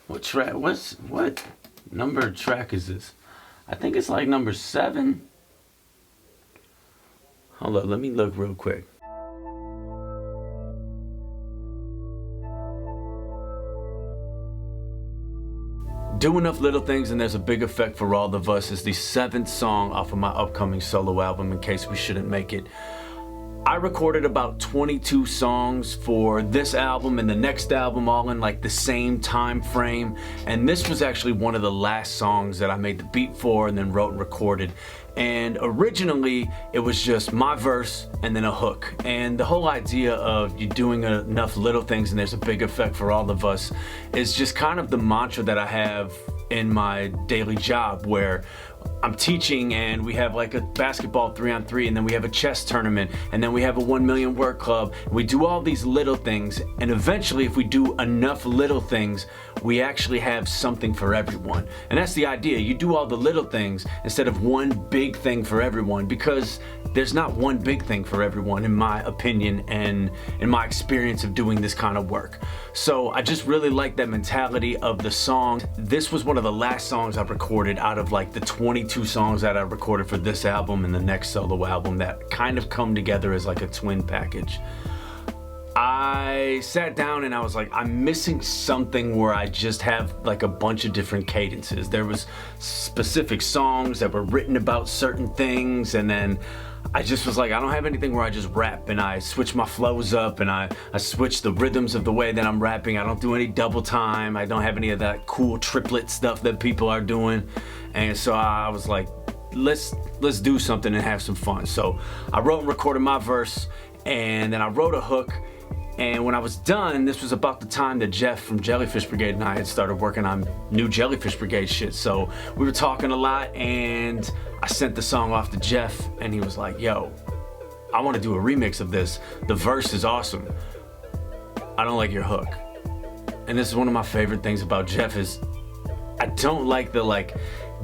What track? What number track is this? I think it's like number 7. Hold on, let me look real quick. Do Enough Little Things and There's a Big Effect for All of Us is the 7th song off of my upcoming solo album, In Case We Shouldn't Make It. I recorded about 22 songs for this album and the next album, all in like the same time frame. And this was actually one of the last songs that I made the beat for and then wrote and recorded. And originally it was just my verse and then a hook. And the whole idea of you doing enough little things and there's a big effect for all of us is just kind of the mantra that I have in my daily job, where I'm teaching and we have like a basketball 3-on-3, and then we have a chess tournament, and then we have a 1 million word club. We do all these little things, and eventually if we do enough little things, we actually have something for everyone. And that's the idea. You do all the little things instead of one big thing for everyone, because there's not one big thing for everyone, in my opinion and in my experience of doing this kind of work. So I just really like that mentality of the song. This was one of the last songs I've recorded out of like the 22 songs that I recorded for this album and the next solo album that kind of come together as like a twin package. I sat down and I was like, I'm missing something where I just have like a bunch of different cadences. There was specific songs that were written about certain things, and then I just was like, I don't have anything where I just rap and I switch my flows up and I switch the rhythms of the way that I'm rapping. I don't do any double time. I don't have any of that cool triplet stuff that people are doing. And so I was like, let's do something and have some fun. So I wrote and recorded my verse, and then I wrote a hook. And when I was done, this was about the time that Jeff from Jellyfish Brigade and I had started working on new Jellyfish Brigade shit. So we were talking a lot, and I sent the song off to Jeff, and he was like, yo, I want to do a remix of this. The verse is awesome. I don't like your hook. And this is one of my favorite things about Jeff is I don't like the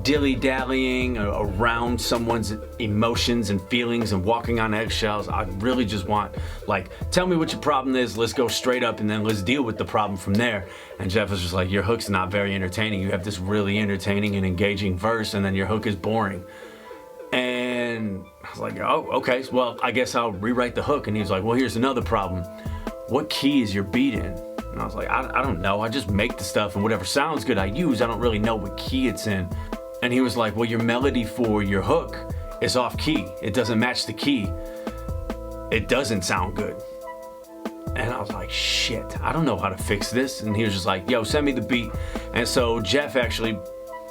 dilly-dallying around someone's emotions and feelings and walking on eggshells. I really just want, tell me what your problem is, let's go straight up, and then let's deal with the problem from there. And Jeff was just like, your hook's not very entertaining. You have this really entertaining and engaging verse, and then your hook is boring. And I was like, oh, okay, well, I guess I'll rewrite the hook. And he was like, well, here's another problem. What key is your beat in? And I was like, I don't know. I just make the stuff, and whatever sounds good I use. I don't really know what key it's in. And he was like, well, your melody for your hook is off key. It doesn't match the key. It doesn't sound good. And I was like, shit, I don't know how to fix this. And he was just like, yo, send me the beat. And so Jeff actually,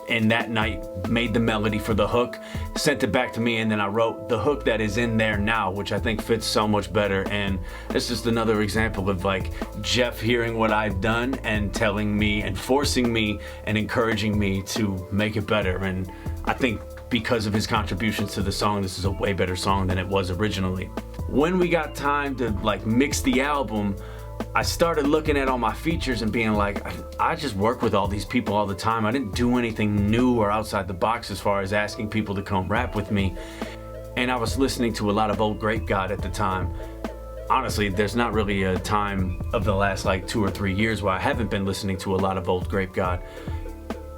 in that night, made the melody for the hook, sent it back to me, and then I wrote the hook that is in there now, which I think fits so much better. And it's just another example of Jeff hearing what I've done and telling me and forcing me and encouraging me to make it better. And I think because of his contributions to the song, this is a way better song than it was originally. When we got time to mix the album, I started looking at all my features and being like, I just work with all these people all the time. I didn't do anything new or outside the box as far as asking people to come rap with me. And I was listening to a lot of old Grape God at the time. Honestly, there's not really a time of the last 2 or 3 years where I haven't been listening to a lot of old Grape God.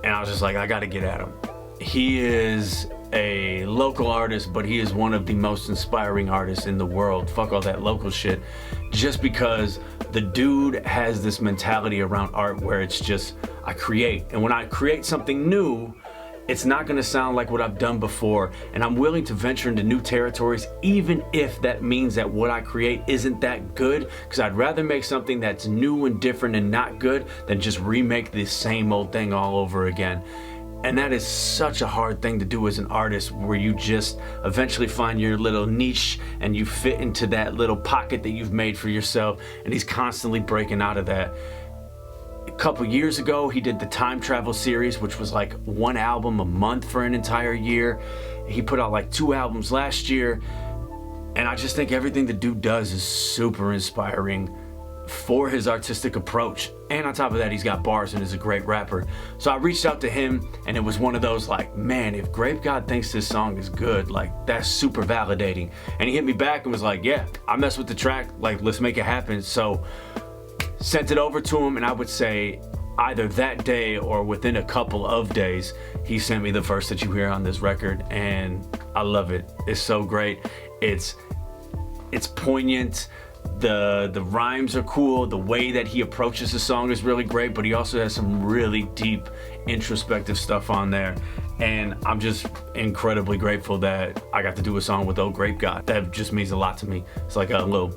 And I was just like, I gotta get at him. He is a local artist, but he is one of the most inspiring artists in the world. Fuck all that local shit. Just because the dude has this mentality around art where it's just, I create. And when I create something new, it's not gonna sound like what I've done before. And I'm willing to venture into new territories, even if that means that what I create isn't that good, because I'd rather make something that's new and different and not good than just remake the same old thing all over again. And that is such a hard thing to do as an artist, where you just eventually find your little niche and you fit into that little pocket that you've made for yourself. And he's constantly breaking out of that. A couple years ago, he did the Time Travel series, which was one album a month for an entire year. He put out 2 albums last year. And I just think everything the dude does is super inspiring for his artistic approach. And on top of that, he's got bars and is a great rapper. So I reached out to him, and it was one of those man, if Grape God thinks this song is good, that's super validating. And he hit me back and was like, yeah, I mess with the track, let's make it happen. So sent it over to him, and I would say either that day or within a couple of days, he sent me the verse that you hear on this record, and I love it. It's so great. It's poignant. The rhymes are cool. The way that he approaches the song is really great, but he also has some really deep introspective stuff on there. And I'm just incredibly grateful that I got to do a song with Old Grape God. That just means a lot to me. It's like a little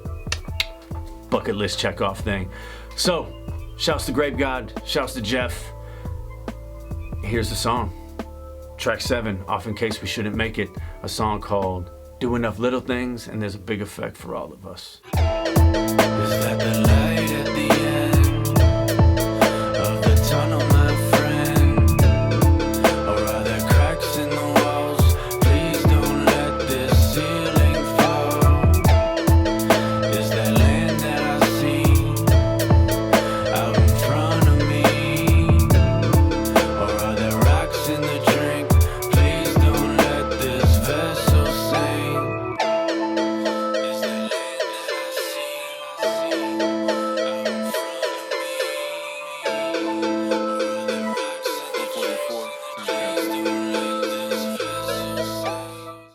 bucket list check off thing. So, shouts to Grape God, shouts to Jeff. Here's the song. Track 7, off In Case We Shouldn't Make It, a song called Do Enough Little Things and There's a Big Effect for All of Us. Is that the